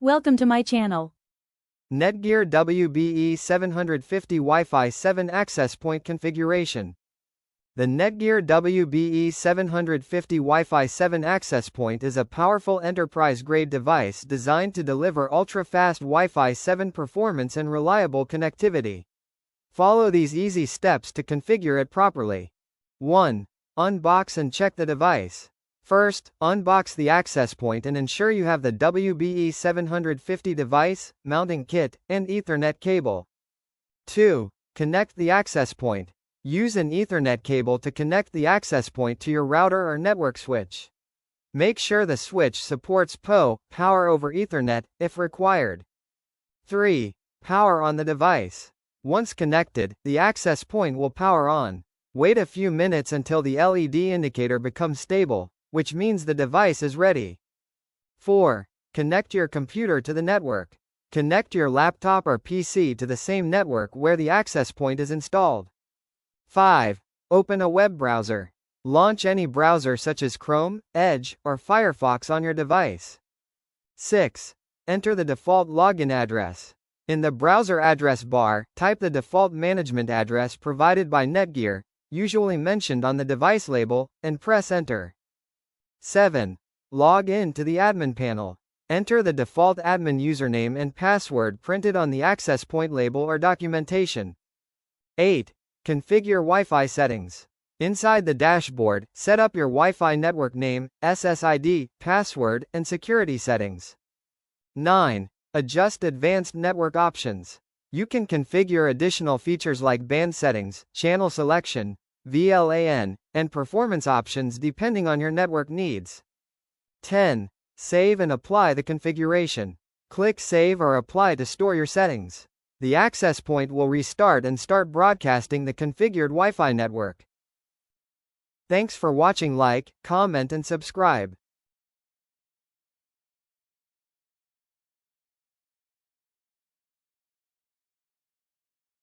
Welcome to my channel. Netgear WBE750 Wi-Fi 7 access point configuration. The Netgear WBE750 Wi-Fi 7 access point is a powerful enterprise-grade device designed to deliver ultra-fast Wi-Fi 7 performance and reliable connectivity. Follow these easy steps to configure it properly. 1. Unbox and check the device. First, unbox the access point and ensure you have the WBE750 device, mounting kit, and Ethernet cable. 2. Connect the access point. Use an Ethernet cable to connect the access point to your router or network switch. Make sure the switch supports PoE, Power over Ethernet, if required. 3. Power on the device. Once connected, the access point will power on. Wait a few minutes until the LED indicator becomes stable, which means the device is ready. 4. Connect your computer to the network. Connect your laptop or PC to the same network where the access point is installed. 5. Open a web browser. Launch any browser such as Chrome, Edge, or Firefox on your device. 6. Enter the default login address. In the browser address bar, type the default management address provided by Netgear, usually mentioned on the device label, and press enter. 7. Log in to the admin panel. Enter the default admin username and password printed on the access point label or documentation. 8. Configure Wi-Fi settings. Inside the dashboard, set up your Wi-Fi network name, SSID, password, and security settings. 9. Adjust advanced network options. You can configure additional features like band settings, channel selection, VLAN, and performance options depending on your network needs. 10. Save and apply the configuration. Click Save or Apply to store your settings. The access point will restart and start broadcasting the configured Wi-Fi network. Thanks for watching. Like, comment and subscribe.